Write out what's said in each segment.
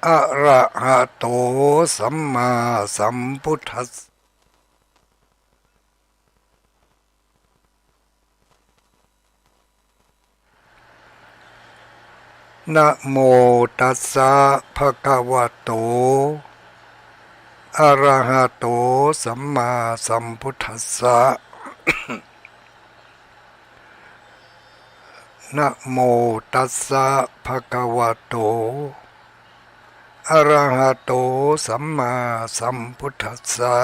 อะระหะโตสัมมาสัมพุทธัสสะนะโมตัสสะภะคะวะโตอะระหะโตสัมมาสัมพุทธัสสะนะโมตัสสะภะคะวะโตอะระหะโตสัมมาสัมพุทธัสสะ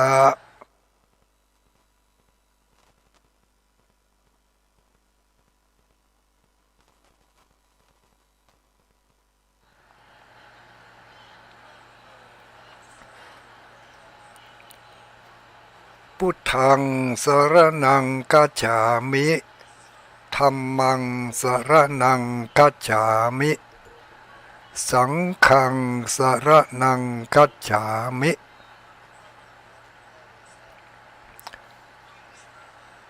พุทธังสรณังคัจฉามิธัมมังสรณังคัจฉามิสังฆังสรณังคัจฉามิ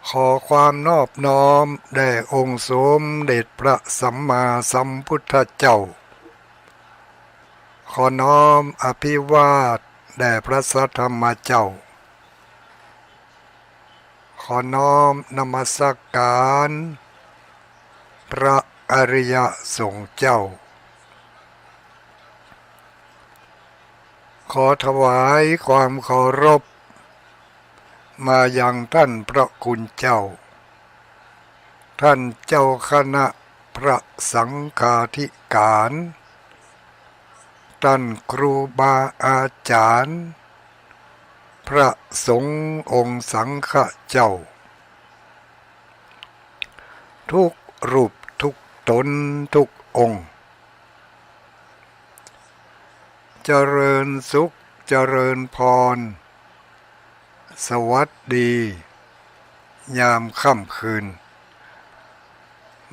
ขอความนอบน้อมแด่องค์สมเด็จพระสัมมาสัมพุทธเจ้าขอน้อมอภิวาทแด่พระสัทธรรมเจ้าขอน้อมนมัสการพระอริยสงฆ์เจ้าขอถวายความเคารพมายังท่านพระคุณเจ้าท่านเจ้าคณะพระสังฆาธิการท่านครูบาอาจารย์พระสงฆ์องค์สังฆเจ้าทุกรูปทุกตนทุกองค์เจริญสุขเจริญพรสวัสดียามค่ำคืน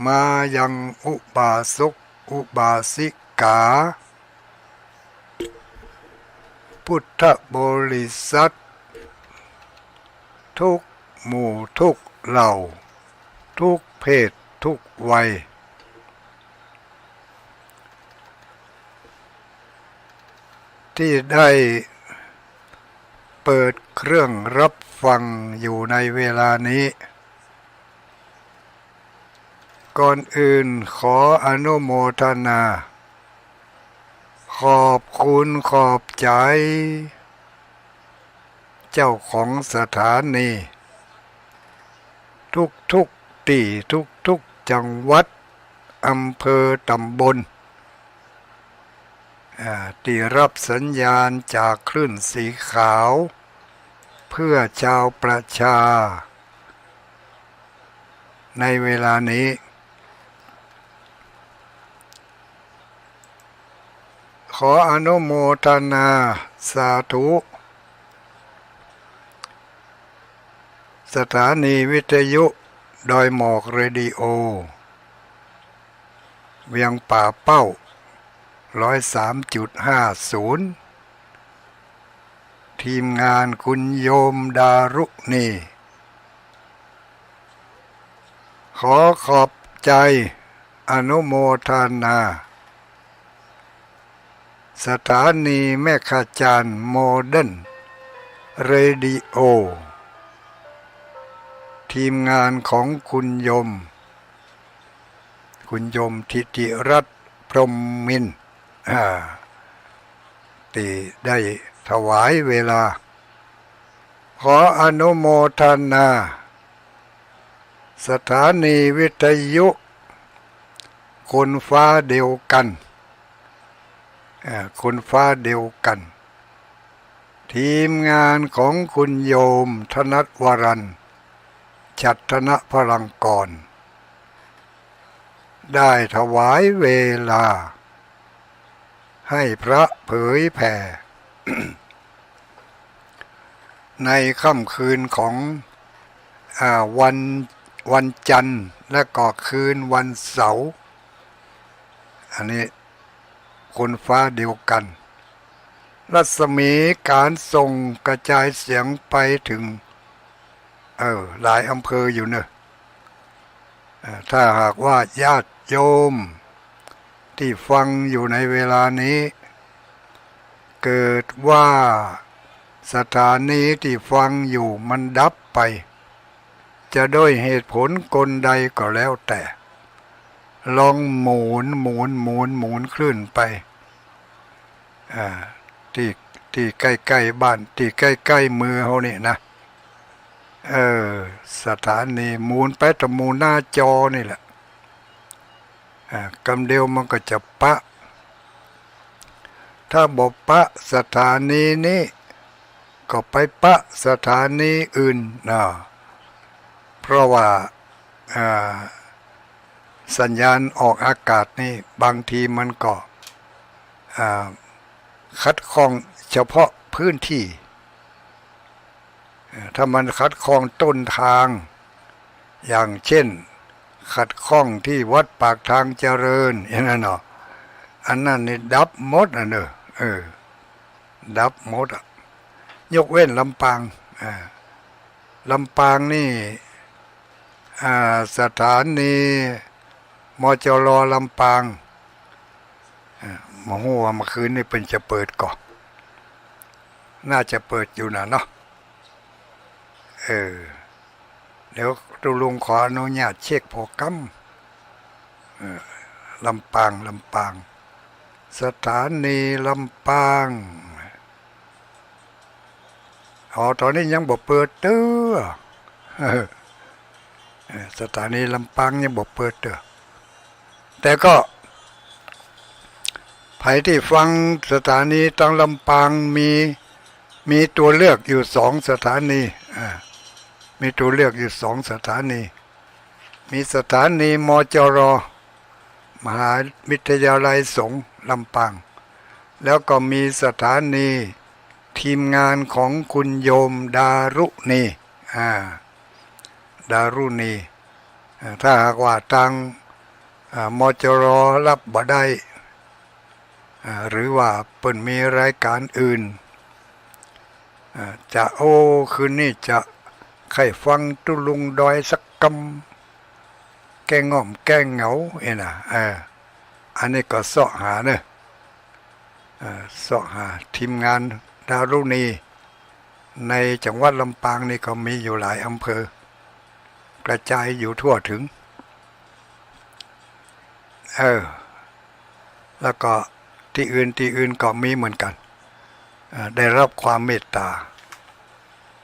มายังอุบาสกอุบาสิกาพุทธบริษัททุกหมู่ทุกเหล่าทุกเพศทุกวัยที่ได้เปิดเครื่องรับฟังอยู่ในเวลานี้ก่อนอื่นขออนุโมทนาขอบคุณขอบใจเจ้าของสถานีทุกที่ทุกจังหวัดอำเภอตำบลที่รับสัญญาณจากคลื่นสีขาวเพื่อชาวประชาในเวลานี้ขออนุโมทนาสาธุสถานีวิทยุดอยหมอกเรดิโอเวียงป่าเป้า103.50ทีมงานคุณโยมดารุณีขอขอบใจอนุโมทนาสถานีแม่ขจารโมเดิร์นเรดิโอทีมงานของคุณโยมทิติรัตน์พรหมมินทร์ที่ได้ถวายเวลาขออนุโมทนาสถานีวิทยุคนฟ้าเดียวกันคนฟ้าเดียวกันทีมงานของคุณโยมธนัทวรัญฉัตรธนพลังกรได้ถวายเวลาให้พระเผยแผ่ ในค่ำคืนของวันจันทร์และก็คืนวันเสาร์อันนี้คนฟ้าเดียวกันรัศมีการส่งกระจายเสียงไปถึงหลายอำเภออยู่เนอะถ้าหากว่าญาติโยมที่ฟังอยู่ในเวลานี้ เกิดว่าสถานีที่ฟังอยู่มันดับไปจะด้วยเหตุผลกลใดก็แล้วแต่ลองหมุนคลื่นไปที่ใกล้ๆบ้านที่ใกล้ๆมือเขานี่นะสถานีหมุนไปแต่หมุนหน้าจอนี่แหละกำเดียวมันก็จะปะถ้าบอกปะสถานีนี้ก็ไปปะสถานีอื่นนะเพราะว่าสัญญาณออกอากาศนี่บางทีมันก็คัดครองเฉพาะพื้นที่ถ้ามันคัดครองต้นทางอย่างเช่นขัดข้องที่วัดปากทางเจริญอย่างนั้นเนาะอันนั้นนี่ดับหมดเนอะดับหมดยกเว้นลำปางลำปางนี่สถานีมจรลำปางมาหัวเมื่อคืนนี่เป็นจะเปิดก่อนน่าจะเปิดอยู่นะเนาะเดี๋ยวลุงขออนุญาตเช็คโปรแกรมลำปางสถานีลำปางตอนนี้ยังบ่เปิดเด้อสถานีลำปางยังบ่เปิดเด้อแต่ก็ใครที่ฟังสถานีตั้งลำปางมีตัวเลือกอยู่2 สถานีมีตัวเลือกอยู่2 สถานีมีสถานีมจรมหาวิทยาลัยสงฆ์ลำปางแล้วก็มีสถานีทีมงานของคุณโยมดารุณีดารุณีถ้าหากว่าทางมจรรับบ่ได้หรือว่าเปิ่นมีรายการอื่นจะคืนนี้จะใครฟังตุลุงดอยสักกำแก้ง่อมแก้เหงาอันนี้ก็เสาะหาเนอะเสาะหาทีมงานดารุณีในจังหวัดลำปางนี่ก็มีอยู่หลายอำเภอกระจายอยู่ทั่วถึงแล้วก็ที่อื่นก็มีเหมือนกันได้รับความเมตตา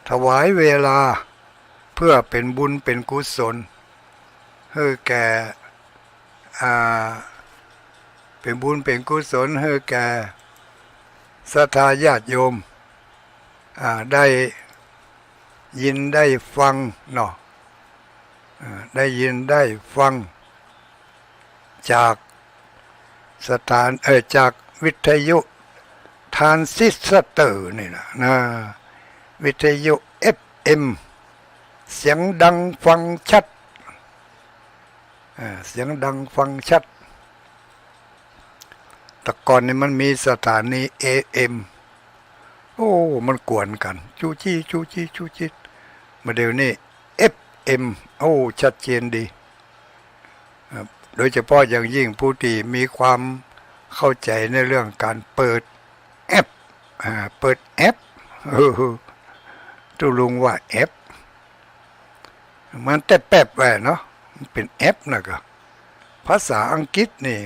ถวายเวลาเพื่อเป็นบุญเป็นกุศลให้แก่เป็นบุญเป็นกุศลให้แก่ศรัทธาญาติโยมได้ยินได้ฟังเนาะได้ยินได้ฟังจากสถานจากวิทยุทรานซิสเตอร์นี่นะวิทยุ FM เสียงดังฟังชัดเสียงดังฟังชัดแต่ก่อนนี่มันมีสถานี AM มันกวนกันจูจี้มาเดี๋ยวนี้ FM ชัดเจนดีโดยเฉพาะอย่างยิ่งผู้ที่มีความเข้าใจในเรื่องการเปิดแอปตุลุงว่าแอปมันแต่แป๊บแหวเนาะมันเป็นแอปนะก็ภาษาอังกฤษนี่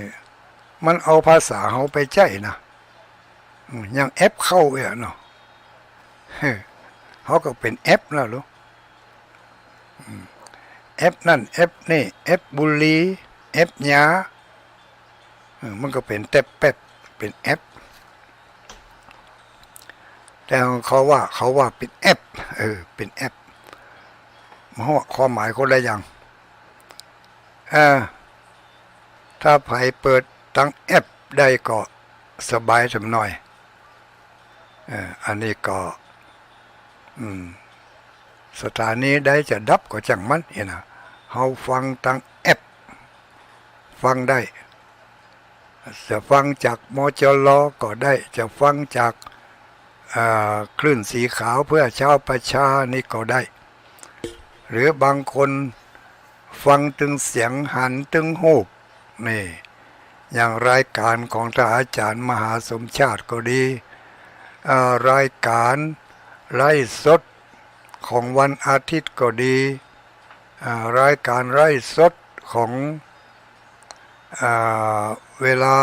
มันเอาภาษาเขาไปใช้นะยังแอปเข้าเนาะเขาก็เป็นแอปแล้วลูกแอปนั่นแอปนี่แอปบุรีแอปยามันก็เป็นแต่แป๊บเป็นแอปแต่เขาว่าเป็นแอปเป็นแอปมันความหมายคนละอย่างถ้าใครเปิดตั้งแอปได้ก็สบายสำหน่อยอันนี้ก็สถานีได้จะดับก็จังมันนะเฮาฟังตั้งแอปฟังได้จะฟังจากมจลก็ได้จะฟังจากคลื่นสีขาวเพื่อชาวประชานี่ก็ได้หรือบางคนฟังตึงเสียงหันตึงหูบนี่อย่างรายการของท่านอาจารย์มหาสมชาติก็ดี รายการไลฟ์สดของวันอาทิตย์ก็ดีรายการไลฟ์สดของเวลา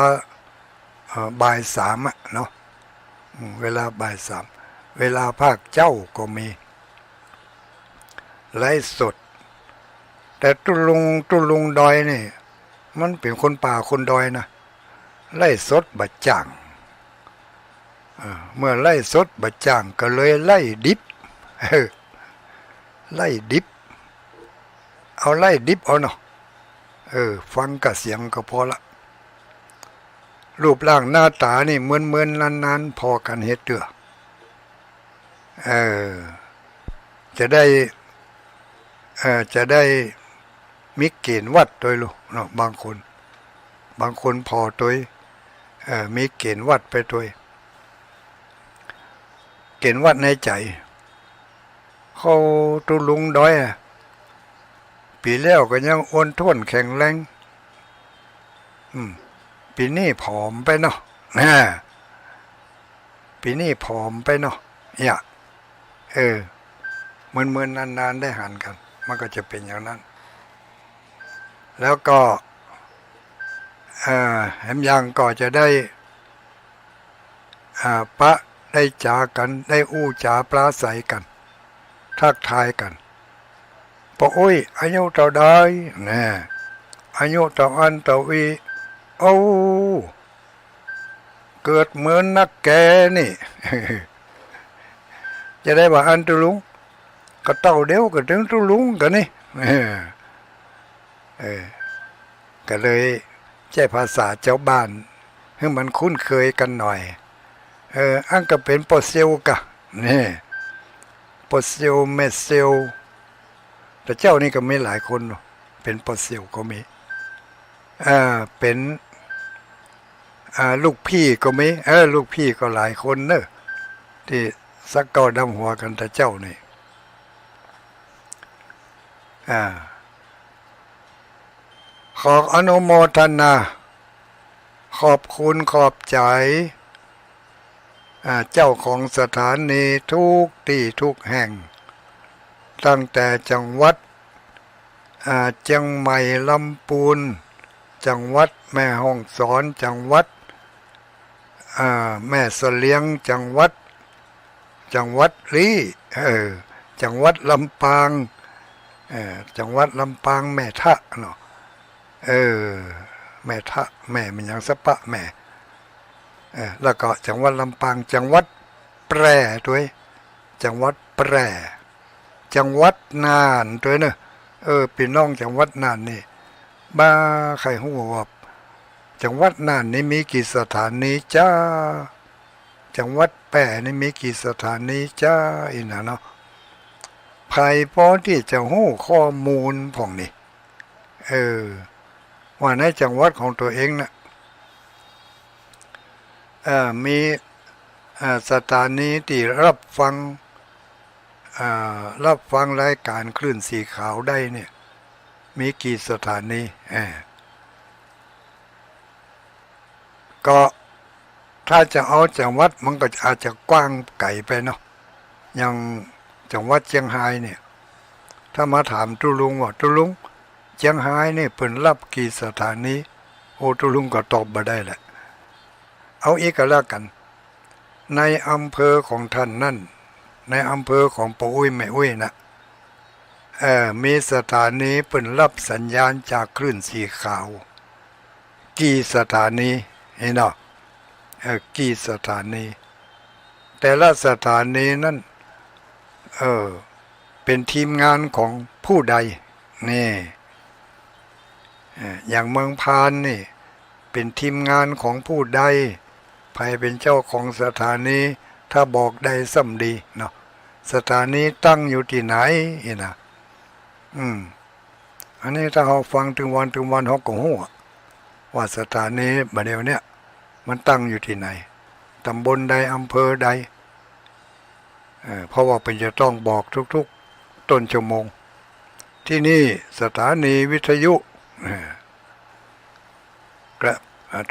บ่ายสามเนาะเวลาบ่ายสามเวลาภาคเจ้าก็มีไลฟ์สดแต่ตุลุงดอยนี่มันเป็นคนป่าคนดอยนะไล่สดบะจ่างเมื่อไล่สดบะจ่างก็เลยไล่ดิบไล่ดิบเอาไล่ดิบเอาเนาะฟังกับเสียงก็พอละรูปร่างหน้าตานี่เหมือนนานๆพอกันเฮ็ดเด้อจะได้มีเกณฑ์วัดโดยลูกเนาะบางคนพอตัวมีเกณฑ์วัดไปตัวเกณฑ์วัดในใจเขาตุลุงด้อยปีแล้วก็ยังอ้วนท้วนแข็งแรงปีนี้ผอมไปเนาะปีนี้ผอมไปเนาะเนี่ยเหมือนนานๆได้หันกันมันก็จะเป็นอย่างนั้นแล้วก็แหมยังก็จะได้ปะได้จากันได้อู้จาปราศัยกันทักทายกันปะโอ้ยอายุเท่าใดนะอายุเท่าอันเท่าอีโอ้เกิดเหมือนนักแกนี่ จะได้ว่าอันตุลุงก็เต่าเดียวก็ถึงตุลุงกันนี่ก็เลยใช้ภาษาเจ้าบ้านให้มันคุ้นเคยกันหน่อยอันก็เป็นปอเซลกะนี่ปอเซลเมเซลแต่เจ้านี่ก็มีหลายคนเป็นปอเซลก็มีเป็นลูกพี่ก็มีลูกพี่ก็หลายคนเนอะที่สักเก้าดำหัวกันแต่เจ้านี่ขออนุโมทนาขอบคุณขอบใจเจ้าของสถานีทุกที่ทุกแห่งตั้งแต่จังหวัดเชียงใหม่ลำพูนจังหวัดแม่ฮ่องสอนจังหวัดแม่เสลียงจังหวัดลี้จังหวัดลำปางจังหวัดลำปางแม่ทะเนาะแม่ทะแม่มันยังสะปะแม่แล้วก็จังหวัดลำปางจังหวัดแพร่ด้วยจังหวัดแพร่จังหวัดน่านด้วยเนอะพี่น้องจังหวัดน่านนี่บ้าใครหูว่าจังหวัดน่านนี่มีกี่สถานีจ้าจังหวัดแพร่นี่มีกี่สถานีจ้าอีน่ะเนาะใครพอที่จะหู้ข้อมูลพองนี่ว่าในจังหวัดของตัวเองนะมีสถานีที่รับฟังรายการคลื่นสีขาวได้เนี่ยมีกี่สถานีก็ถ้าจะเอาจังหวัดมันก็อาจจะกว้างไกลไปเนาะอย่างจังหวัดเชียงรายเนี่ยถ้ามาถามตุลุงว่าตุลุงเชียงรายเนี่ยเพิ่นรับกี่สถานีโอ้ตุลุงก็ตอบบ่ได้แหละเอาอีกก็แล้วกันในอำเภอของท่านนั่นในอำเภอของปู่อุ้ยแม่อุ้ยนะมีสถานีเพิ่นรับสัญญาณจากคลื่นสีขาวกี่สถานีเห็นเนาะกี่สถานีแต่ละสถานีนั้นเป็นทีมงานของผู้ใดนี่อย่างเมืองพานนี่เป็นทีมงานของผู้ใดใครเป็นเจ้าของสถานีถ้าบอกได้ซ้ำดีเนาะสถานีตั้งอยู่ที่ไหนนะอันนี้ถ้าเราฟังถึงวันเราก็รู้ว่าสถานีบัดเดี๋ยวนี้มันตั้งอยู่ที่ไหนตำบลใดอำเภอใดเพราะว่าเป็นจะต้องบอกทุกๆต้นชั่วโมงที่นี่สถานีวิทยุ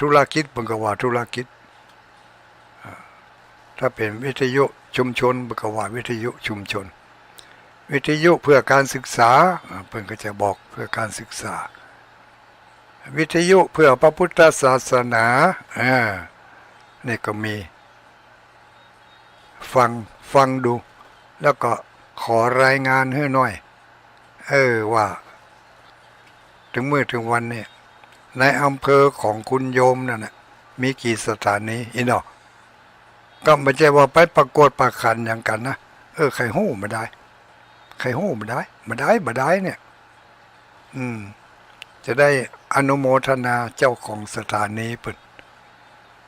ธุรกิจมันก็ว่าธุรกิจ ถ้าเป็นวิทยุชุมชนก็ว่าวิทยุชุมชนวิทยุเพื่อการศึกษาเพิ่นก็จะบอกเพื่อการศึกษาวิทยุเพื่อพระพุทธศาสนานี่ก็มีฟังดูแล้วก็ขอรายงานให้หน่อยว่าถึงมื้อถึงวันนี้ในอำเภอของคุณโยมนั่นน่ะมีกี่สถานีอีเนาะก็ไม่ใช่ว่าไปประกวดประคันอย่างกันนะใครฮู้มาได้ใครฮู้มาได้เนี่ยจะได้อนุโมทนาเจ้าของสถานีเพิ่น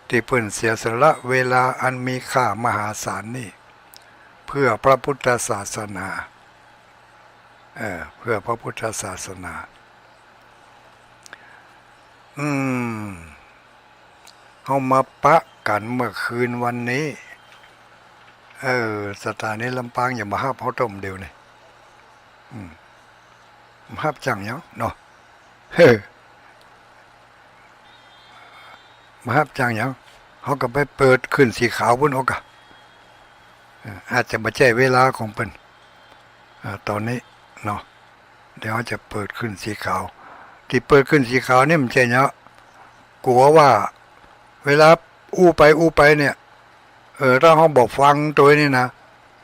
ที่เพิ่นเสียสละเวลาอันมีค่ามหาศาลนี่เพื่อพระพุทธศาสนาเพื่อพระพุทธศาสนาเอามาปะกันเมื่อคืนวันนี้สถานีลำปางอย่ามาห้าเขาต้มเดียวนี่มาห้าจังยังเนาะมาห้าจังยังเขาก็ไปเปิดขึ้นสีขาวบนโอกาอาจจะมาแจ้เวลาของเปิ้นตอนนี้เนาะเดี๋ยวจะเปิดขึ้นสีขาวที่เปิดขึ้นสีขาวนี่มันใช่เนาะกลัวว่าเวลาอู้ไปเนี่ยถ้าเขาบอกฟังตัวนี้นะ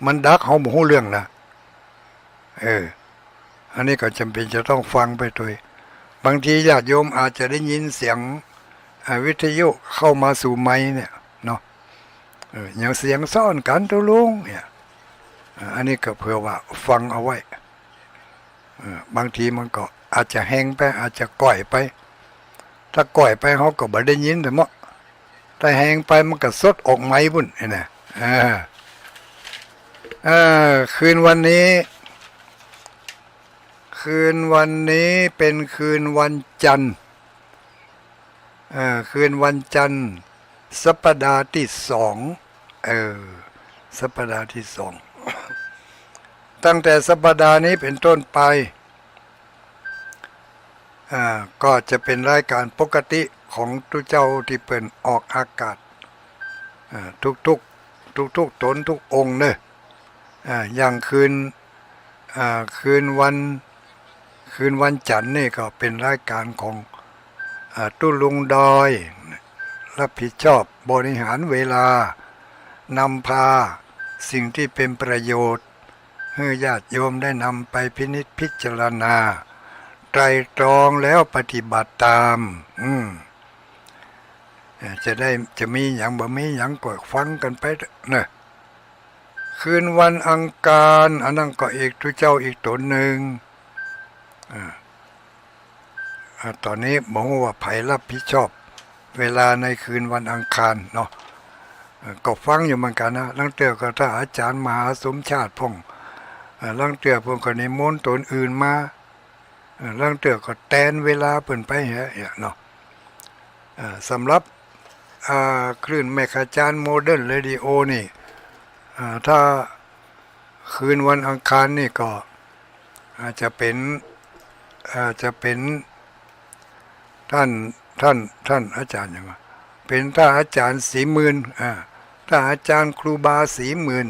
มันดักเขาบ่ฮู้เรื่องนะอันนี้ก็จำเป็นจะต้องฟังไปตัวบางทีญาติโยมอาจจะได้ยินเสียงวิทยุเข้ามาสู่ไมค์เนี่ยเนาะอย่างเสียงซ่อนกันตุลุงเนี่ยอันนี้ก็เพื่อว่าฟังเอาไว้บางทีมันก็อาจจะแห้งไปอาจจะก่อยไปถ้าก่อยไปเขาก็บ่ได้ยินแต่เนาะถ้าแห้งไปมันก็สดออกไม้บุ่นเนี่ยคืนวันนี้เป็นคืนวันจันทร์คืนวันจันทร์สัปดาห์ที่2สัปดาห์ที่2ตั้งแต่สัปดาห์นี้เป็นต้นไปก็จะเป็นรายการปกติของทุกเจ้าที่เป็นออกอากาศทุกตนทุกองค์เนอะอย่างคืนวันจันทร์นี่ก็เป็นรายการของตุลุงดอยรับผิดชอบบริหารเวลานำพาสิ่งที่เป็นประโยชน์ให้ญาติโยมได้นำไปพินิจพิจารณาไตรตรองแล้วปฏิบัติตามจะมีอย่างบ่มีอย่างก็ฟังกันไปเนอะคืนวันอังคารอันนั้นก็อีกทุเจ้าอีกตนหนึ่งตอนนี้บอกว่าไผรับผิดชอบเวลาในคืนวันอังคารเนาะก็ฟังอยู่เหมือนกันนะลังเตือก็ถ้าอาจารย์มหาสมชาติพงลังเตือพงก็นิมนต์ตนอื่นมาลังเตือก็แตนเวลาเปิ่นไปเนาะสำหรับคลื่นแมกาจารย์โมเดิร์นเรดิโอนี่ถ้าคืนวันอังคารนี่ก็จะเป็นท่านอาจารย์อย่างว่าเป็นท่านอาจารย์ศรีหมื่นท่านอาจารย์ครูบาศรีหมื่น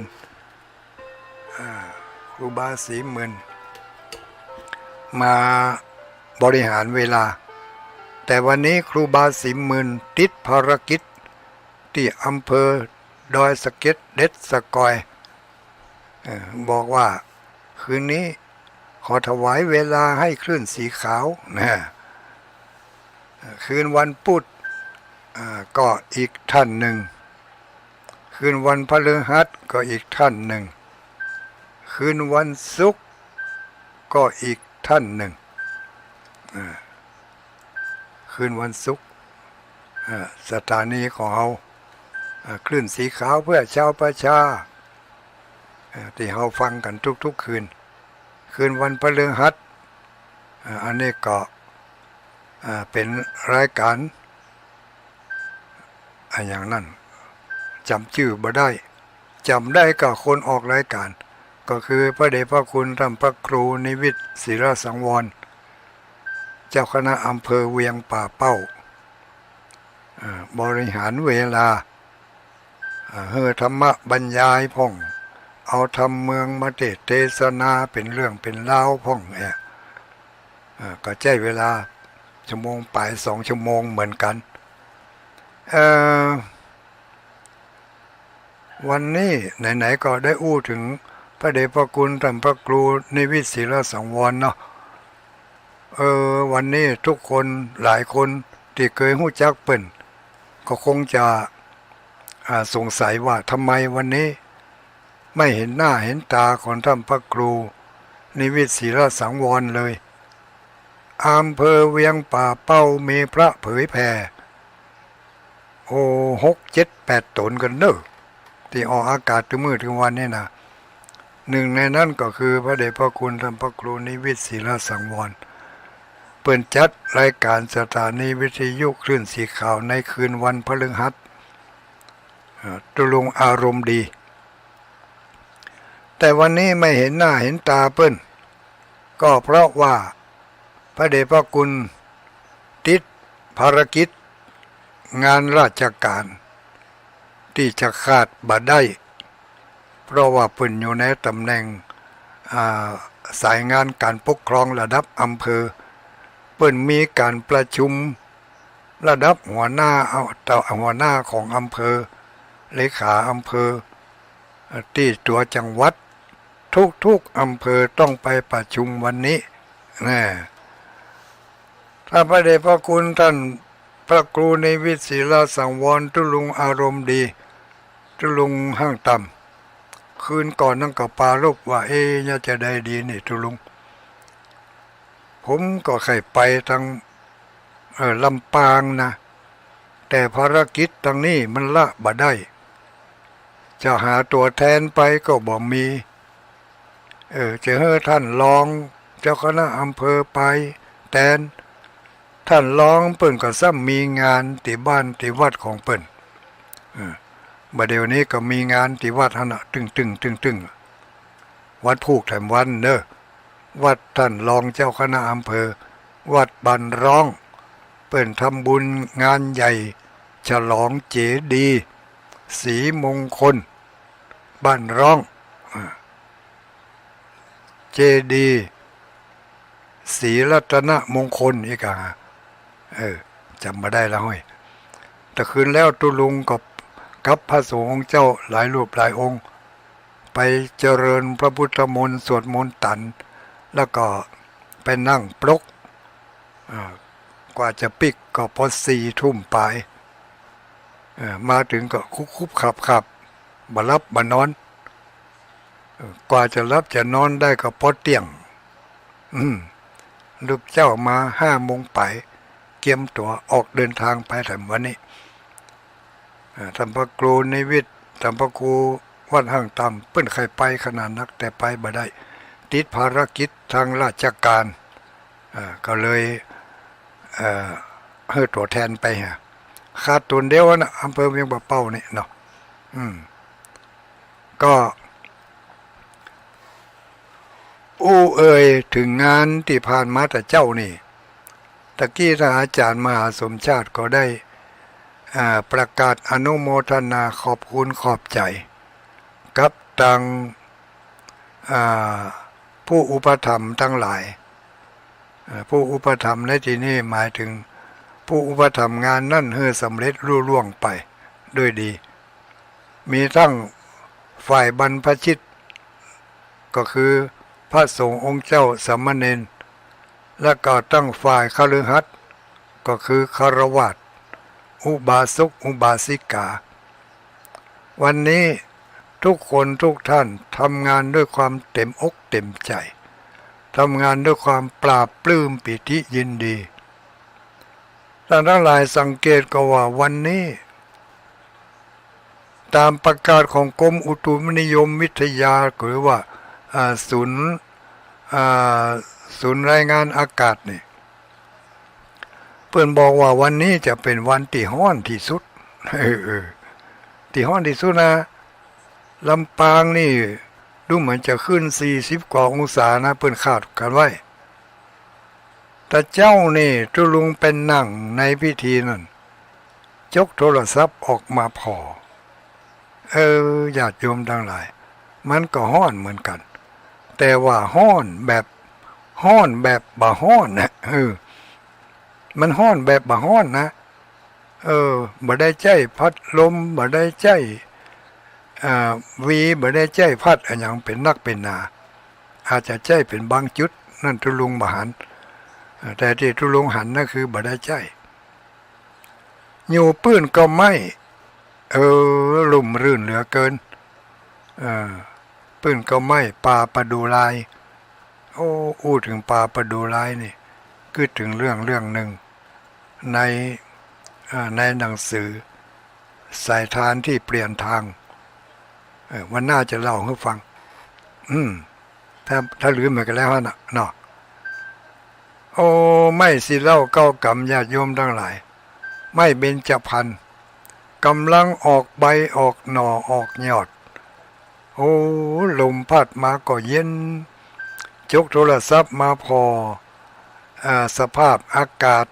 ครูบาศรีหมื่นมาบริหารเวลาแต่วันนี้ครูบาศรีหมื่นติดภารกิจที่อำเภอดอยสะเก็ดเด็ดสะกอยบอกว่าคืนนี้ขอถวายเวลาให้คลื่นสีขาวนะคืนวันพุธก็อีกท่านหนึ่งคืนวันพฤหัสก็อีกท่านหนึ่งคืนวันศุกร์ก็อีกท่านหนึ่งคืนวันศุกร์สถานีของเราคลื่นสีขาวเพื่อชาวประชาที่เราฟังกันทุกคืนวันพฤหัสอันนี้ก็เป็นรายการอย่างนั้นจำชื่อบ่ได้จำได้ก็คนออกรายการก็คือพระเดชพระคุณท่านพระครูนิวิตศิรสังวรเจ้าคณะอำเภอเวียงป่าเป้าบริหารเวลา เฮอธรรมะบรรยายพ่องเอาธรรมเมืองมาเทศนาเป็นเรื่องเป็นเล่าพ่องก็ใช้เวลาชั่วโมงปลาย2 ชั่วโมงเหมือนกันวันนี้ไหนๆก็ได้อู้ถึงพระเดชพระคุณท่านพระครูนิวิตศิลสังวรเนาะวันนี้ทุกคนหลายคนที่เคยหู้จักเปิ้นก็คงจะสงสัยว่าทำไมวันนี้ไม่เห็นหน้าเห็นตาของท่านพระครูนิวิตศิลสังวรเลยอำเภอเวียงป่าเป้ามีพระเผยแผ่6-7-8 ตนกันเนอะที่ออกอากาศถึงมื้อถึงวันนี้นะหนึ่งในนั้นก็คือพระเดชพระคุณท่านพระครูนิวิตศิลสังวรเปิดจัดรายการสถานีวิทยุคลื่นสีขาวในคืนวันพฤหัสตุลุงอารมณ์ดีแต่วันนี้ไม่เห็นหน้าเห็นตาเปิ้นก็เพราะว่าพระเดชพระคุณติดภารกิจงานราชการที่จะขาดบ่ได้เพราะว่าเปิ้นอยู่ในตำแหน่งสายงานการปกครองระดับอำเภอเปิ้นมีการประชุมระดับหัวหน้าของอำเภอเลขาอำเภอที่ตัวจังหวัดทุกอำเภอต้องไปประชุมวันนี้นะถ้าพระเดชพระคุณท่านพระครูนิวิตศิลสังวรตุลุงอารมณ์ดีตุลุงห้างต่ำคืนก่อนนั่งกับปารบว่าจะได้ดีนี่ตุลุงผมก็เคยไปทางลำปางนะแต่ภารกิจทางนี้มันละบ่ได้จะหาตัวแทนไปก็บ่มีจะให้ท่านรองเจ้าคณะอำเภอไปแทนท่านรองเปิ้นก็ซ้ำมีงานที่บ้านที่วัดของเปิ้นบัดเดี๋ยวนี้ก็มีงานที่วัดหั่นน่ะตึงวัดผูกแถมวันเด้อวัดท่านรองเจ้าคณะอำเภอวัดบันร้องเปิ้นทำบุญงานใหญ่ฉลองเจดีย์ศรีมงคลบ้านร้องเจดีย์ศรีรัตนมงคลอีกจำมาได้แล้วห้อยแต่คืนแล้วตุลุงกับพระสงฆ์เจ้าหลายรูปหลายองค์ไปเจริญพระพุทธมนต์สวดมนต์ตันแล้วก็ไปนั่งปลกกว่าจะปิกก็พอ4 ทุ่มไปมาถึงก็คุบขับบ่รับบ่นอนกว่าจะรับจะนอนได้ก็พอเตียงลูกเจ้ามา5 โมงไปเกียมตัวออกเดินทางไปถึงวันนี้ท่านพระครูนิวิตท่านพระครูวัดห้างต่ำเปิ้นเคยไปขนาดนักแต่ไปบ่ได้ติดภารกิจทางราชการก็เลยให้ตัวแทนไปขาดตุนเดียวนะอำเภอเวียงป่าเป้านี่เนาะก็ถึงงานที่ผ่านมาแต่เจ้านี่ตะกี้ท่านอาจารย์มหาสมชาติก็ได้ประกาศอนุโมทนาขอบคุณขอบใจกับทางผู้อุปถัมภ์ทั้งหลายผู้อุปถัมภ์ในที่นี้หมายถึงผู้อุปถัมภ์งานนั่นให้สำเร็จรุ่ล่วงไปด้วยดีมีทั้งฝ่ายบรรพชิตก็คือพระสงฆ์องค์เจ้าสามเณรและก็ตั้งฝ่ายคฤหัสถ์ก็คือคฤหัสถ์อุบาสกอุบาสิกาวันนี้ทุกคนทุกท่านทำงานด้วยความเต็มอกเต็มใจทำงานด้วยความปราบปลื้มปิติยินดีท่านทั้งหลายสังเกตก็ว่าวันนี้ตามประกาศของกรมอุตุนิยมวิทยาหรือว่าศูนย์รายงานอากาศนี่เพิ่นบอกว่าวันนี้จะเป็นวันที่ร้อนที่สุดที่ร้อนที่สุดนะลำปางนี่ดูเหมือนจะขึ้น40 กว่าองศานะเพิ่นคาดกันไว้แต่เจ้านี่ตุลุงเป็นนั่งในพิธีนั่นยกโทรศัพท์ออกมาพอ ญาติโยมทั้งหลายมันก็ห้อนเหมือนกันแต่ว่าห้อนแบบบ่ห้อนนะมันห้อนแบบบ่ห้อนนะบ่ได้ใจพัดลมบ่ได้ใจวีบ่ได้ใจพัดอันอย่างเป็นนักเป็นนาอาจจะใจเป็นบางจุดนั่นทุลุงบหันแต่ที่ทุลุงหันนั่นคือบ่ได้ใจอยู่ปื้นก็ไม่ลุ่มรื่นเหลือเกินปื้นก็ไม่ปลาประดูลายอู้ถึงปลาประดูลายนี่คือถึงเรื่องหนึ่งในหนังสือสายทานที่เปลี่ยนทางวันหน้าจะเล่าให้ฟังถ้าลืมไปกันแล้วนะเนาะไม่สิเล่าเก้ากำญาติโยมทั้งหลายไม่เบญจพรรณกำลังออกใบออกหน่อออกยอดลมพัดมาก็เย็นจกโทรศัพท์มาพอสภาพอากาศ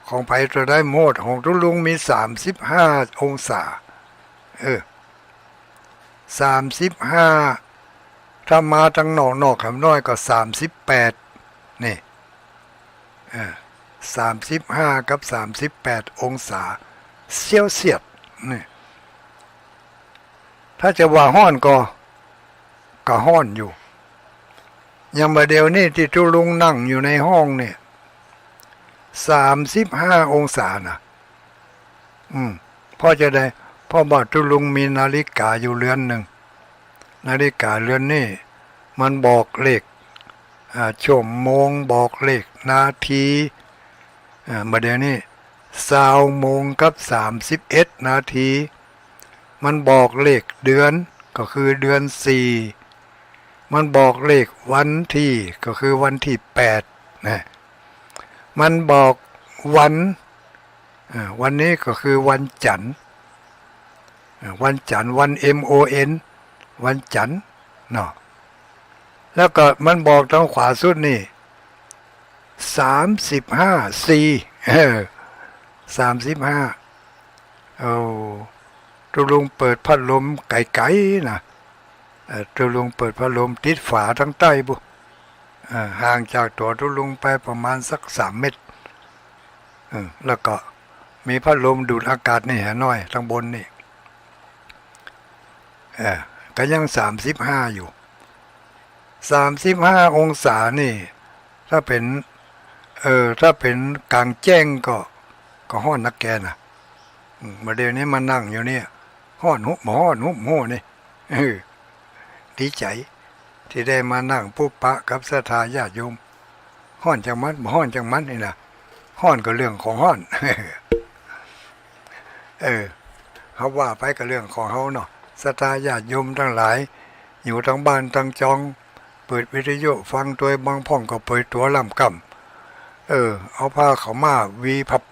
ของไผ่ตัวได้โมดของทุลุงมี35 องศา35ถ้ามาทางนอกคำน้อยก็38นี่35กับ38องศาเซลเซียสนี่ถ้าจะว่าห้อนก็ห้อนอยู่ยังมาเดียวนี่ที่ทุลุงนั่งอยู่ในห้องเนี่ย35องศานะพ่อจะได้พ่อบอกทุลุงมีนาฬิกาอยู่เรือนหนึ่งนาฬิกาเรือนนี่มันบอกเลขชั่วโมงบอกเลขนาทีมาเดี๋ยวนี้20 โมงกับ31 นาทีมันบอกเลขเดือนก็คือเดือน4มันบอกเลขวันที่ก็คือวันที่8นะมันบอกวันนี้ก็คือวันจันทร์วันMON วันจันทร์เนาะแล้วก็มันบอกทางขวาสุดนี่35 35ตุลุงเปิดพัดลมไกลๆนะตุลุงเปิดพัดลมติดฝาทั้งใต้บุห่างจากตัวตุลุงไปประมาณสัก3 เมตรแล้วก็มีพัดลมดูดอากาศนี่แหน้อยทางบนนี่ก็ยัง35อยู่35องศานี่ถ้าเป็นกลางแจ้งก็ห้อนนักแกนะมาเดี๋ยวนี้มานั่งอยู่เนี่ยห้อนหุบนี่ดีใจที่ได้มานั่งปุ๊บปะกับศรัทธาญาติโยมห้อนจังมันบ่ห้อนจังมันนี่นะห้อนก็เรื่องของห้อนเขาว่าไปก็เรื่องของเขาเนาะศรัทธาญาติโยมทั้งหลายอยู่ทั้งบ้านทั้งจองเปิดวิทยุฟังตัวบางพ่องก็เปิดตัวลำกำเอาผ้าเขามาวีพับ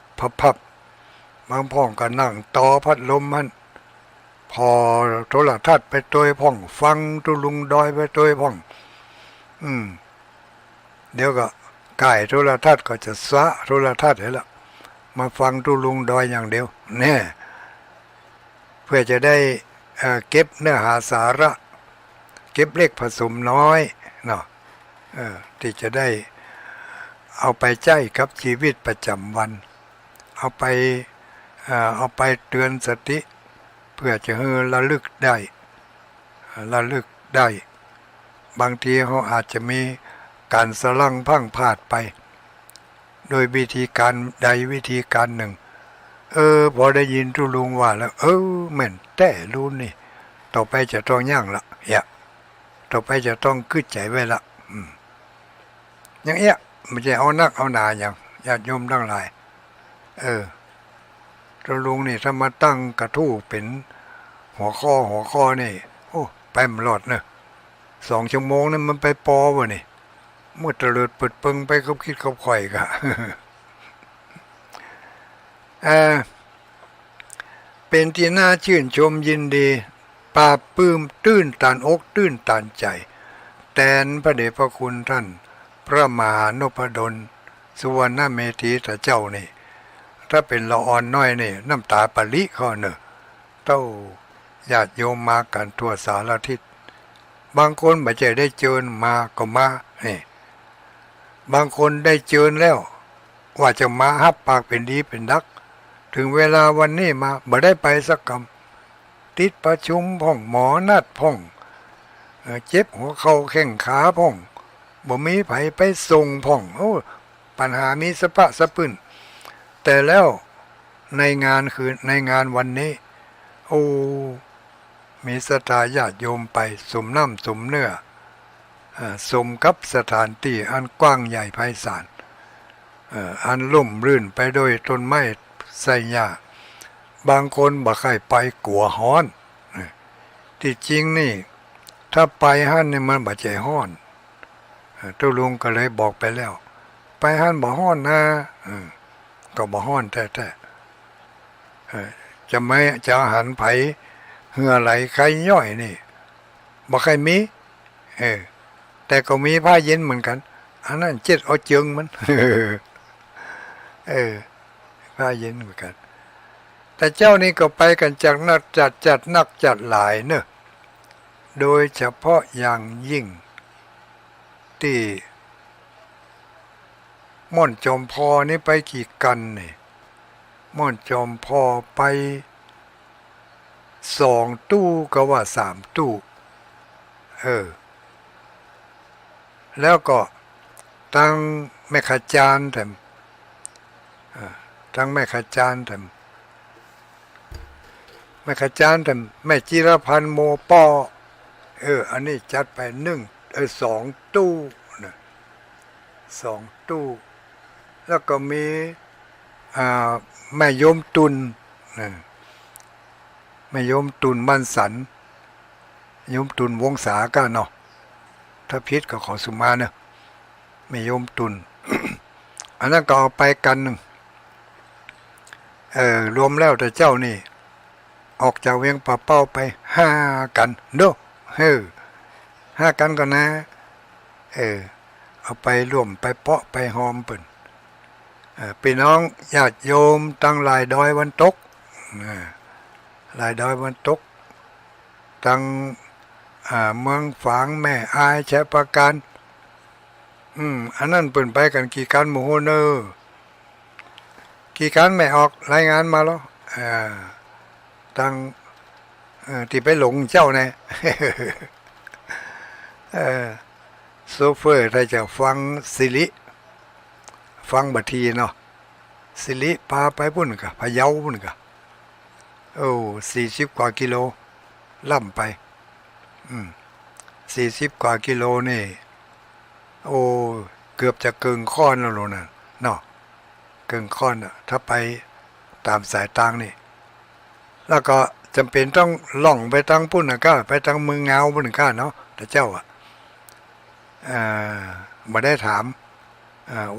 บางพ่องก็นั่งต่อพัดลมมันพอโทรทัศน์ไปตัวพ่องฟังตุลุงดอยไปตัวพ่องเดี๋ยวก็ไก่โทรทัศน์ก็จะซะโทรทัศน์ให้ละมาฟังตุลุงดอยอย่างเดียวแน่เพื่อจะได้เก็บเนื้อหาสาระเก็บเลขผสมน้อยเนาะที่จะได้เอาไปใช้กับชีวิตประจำวันเอาไปเตือนสติเพื่อจะให้ระลึกได้บางทีเขาอาจจะมีการสลังพังพลาดไปโดยวิธีการใดวิธีการหนึ่งพอได้ยินทุลุงว่าแล้วแม่นแต่รู้นี่ต่อไปจะต้องย่างละต่อไปจะต้องขึ้นใจไว้ละอย่างเงี้ยไม่ใช่เอานักเอาหนาอย่างญาติโยมทั้งหลายทุลุงนี่ถ้ามาตั้งกระทู้เป็นหัวข้อนี่ไปมันหลอดเนอะ2 ชั่วโมงนั้นมันไปปอวะนี่เมื่อตะเลิดเปิดเปิงไปเขาคิดเขาข่อยกะเป็นที่น่าชื่นชมยินดีปราบปลื้มตื้นตันอกตื้นตันใจแทนพระเดชพระคุณท่านพระมหานพดลสุวรรณเมธีเจ้านี่ ถ้าเป็นละอ่อนน้อยนี่น้ำตาปะลิเขาเนอะเต้าญาติโยมมากันทั่วสารทิศบางคนไม่ใช่ได้เจิญมาก็มานี่บางคนได้เจิญแล้วว่าจะมาฮับปากเป็นดีเป็นดักถึงเวลาวันนี้มาบ่ได้ไปสักคำติดประชุมพ่องหมอนัดพ่องเจ็บหัวเข่าแข้งขาพ่องบ่มีไผไปส่งพ่องโอ้ปัญหามีสะปะสะปื้นแต่แล้วในงานคือในงานวันนี้โอ้มีศรัทธาญาติโยมไปสมน้ำสมเนื้อสมกับสถานที่อันกว้างใหญ่ไพศาลอันลุ่มรื่นไปโดยต้นไม้ไทรหญ้าบางคนบ่ใครไปกลัวฮ้อนที่จริงนี่ถ้าไปหั่นนี่มันบ่ใจฮ้อนตุลุงก็เลยบอกไปแล้วไปหั่นบ่ฮ้อนนะก็บ่ฮ้อนแท้ๆจะไม่จะหันไผเหงื่อไหลใครย่อยนี่บ่ใครมีแต่ก็มีผ้าเย็นเหมือนกันอันนั้นเจ็ดเอาเจิงมันผ้าเย็นเหมือนกันแต่เจ้านี่ก็ไปกันจากนักจัดนักจัดหลายเนอะโดยเฉพาะอย่างยิ่งที่ม่อนจอมพอนี่ไปกี่กันนี่ม่อนจอมพอไป2 ตู้ก็ว่า3 ตู้แล้วก็ตั้งแม่ขจารย์ทั้งแม่ขจารย์แม่ขจารย์แม่จิรพันธ์โมปออันนี้จัดไป2 ตู้นะ2 ตู้แล้วก็มีแม่โยมตุลแม่โยมตุลมั่นสันโยมตุลวงศาก็เนาะถ้าพิษก็ขอสุมาเนอะไม่โยมตุน อันนั้นก็เอาไปกันหนึ่งรวมแล้วแต่เจ้านี่ออกจากเวียงป่าเป้าไป5 กันเด้อ5 กันก็นะเอาไปร่วมไปเปาะไปหอมเปิ่นพี่น้องญาติโยมตั้งหลายดอยวันตกหลายดอยวันตกตั้งเมืองฝางแม่อายแชประการอันนั้นเปิ่นไปกันกี่การโมโหเนอกี่การไม่ออกรายงานมาแล้วตั้งที่ไปหลงเจ้าไง โซเฟอร์ถ้าจะฟังสิริฟังบัดทีเนาะสิริพาไปพุ่นกะพะเยาพุ่นกะ40 กว่ากิโลล่ำไป40 กว่ากิโลนี่เกือบจะเกินข้อนแล้วนะเนาะเกินข้อนถ้าไปตามสายทางนี่แล้วก็จำเป็นต้องล่องไปทางพุ่นก็ไปทางเมืองเงาพุ่นก็เนาะแต่เจ้ามาได้ถาม